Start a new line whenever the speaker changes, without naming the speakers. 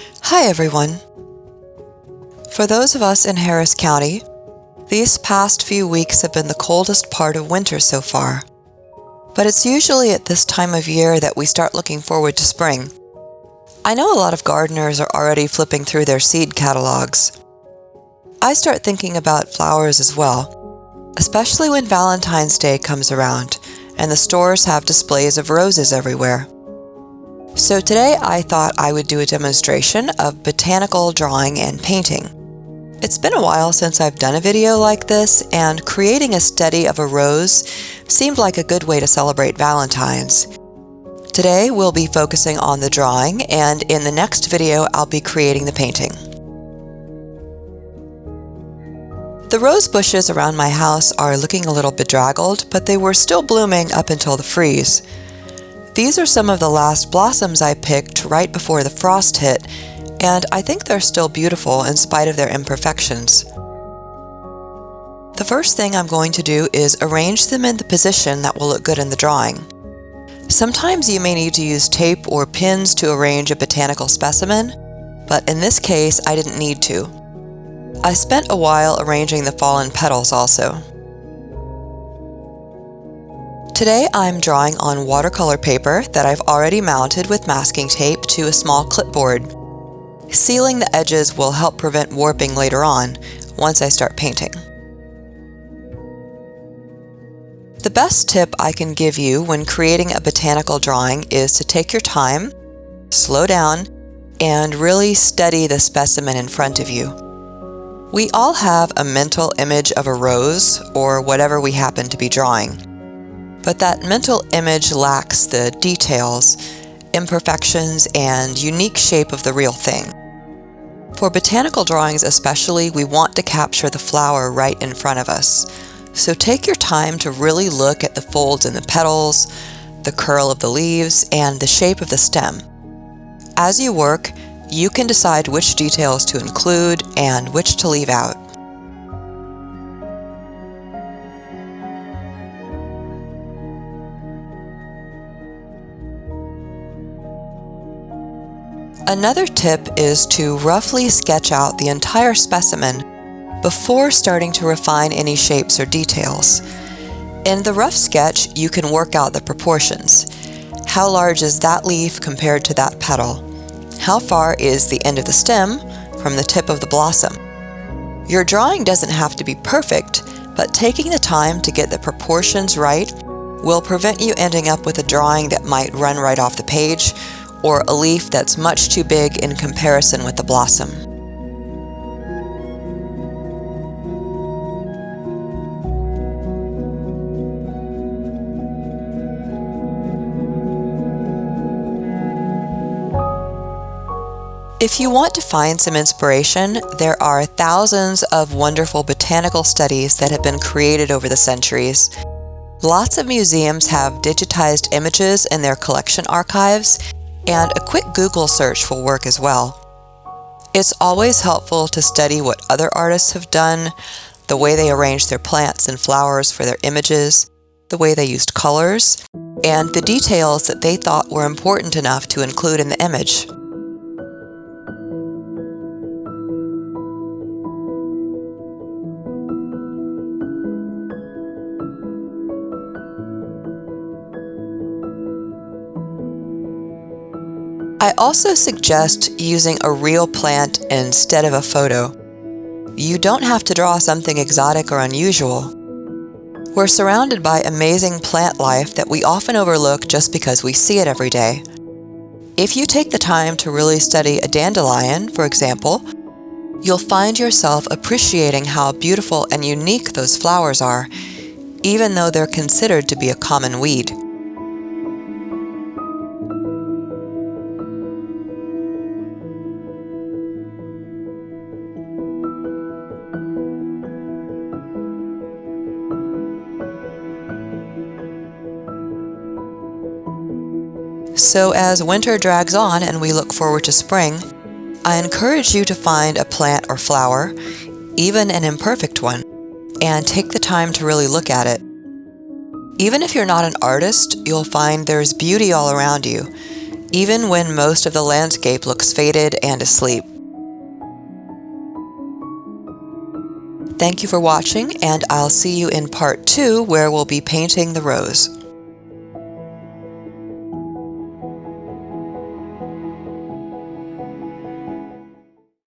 Hi everyone! For those of us in Harris County, these past few weeks have been the coldest part of winter so far. But it's usually at this time of year that we start looking forward to spring. I know a lot of gardeners are already flipping through their seed catalogs. I start thinking about flowers as well, especially when Valentine's Day comes around and the stores have displays of roses everywhere. So today I thought I would do a demonstration of botanical drawing and painting. It's been a while since I've done a video like this, and creating a study of a rose seemed like a good way to celebrate Valentine's. Today we'll be focusing on the drawing, and in the next video I'll be creating the painting. The rose bushes around my house are looking a little bedraggled, but they were still blooming up until the freeze. These are some of the last blossoms I picked right before the frost hit, and I think they're still beautiful in spite of their imperfections. The first thing I'm going to do is arrange them in the position that will look good in the drawing. Sometimes you may need to use tape or pins to arrange a botanical specimen, but in this case I didn't need to. I spent a while arranging the fallen petals also. Today I'm drawing on watercolor paper that I've already mounted with masking tape to a small clipboard. Sealing the edges will help prevent warping later on, once I start painting. The best tip I can give you when creating a botanical drawing is to take your time, slow down, and really study the specimen in front of you. We all have a mental image of a rose, or whatever we happen to be drawing. But that mental image lacks the details, imperfections, and unique shape of the real thing. For botanical drawings especially, we want to capture the flower right in front of us. So take your time to really look at the folds in the petals, the curl of the leaves, and the shape of the stem. As you work, you can decide which details to include and which to leave out. Another tip is to roughly sketch out the entire specimen before starting to refine any shapes or details. In the rough sketch, you can work out the proportions. How large is that leaf compared to that petal? How far is the end of the stem from the tip of the blossom? Your drawing doesn't have to be perfect, but taking the time to get the proportions right will prevent you ending up with a drawing that might run right off the page, or a leaf that's much too big in comparison with the blossom. If you want to find some inspiration, there are thousands of wonderful botanical studies that have been created over the centuries. Lots of museums have digitized images in their collection archives, and a quick Google search will work as well. It's always helpful to study what other artists have done, the way they arranged their plants and flowers for their images, the way they used colors, and the details that they thought were important enough to include in the image. I also suggest using a real plant instead of a photo. You don't have to draw something exotic or unusual. We're surrounded by amazing plant life that we often overlook just because we see it every day. If you take the time to really study a dandelion, for example, you'll find yourself appreciating how beautiful and unique those flowers are, even though they're considered to be a common weed. So as winter drags on and we look forward to spring, I encourage you to find a plant or flower, even an imperfect one, and take the time to really look at it. Even if you're not an artist, you'll find there's beauty all around you, even when most of the landscape looks faded and asleep. Thank you for watching, and I'll see you in part 2 where we'll be painting the rose.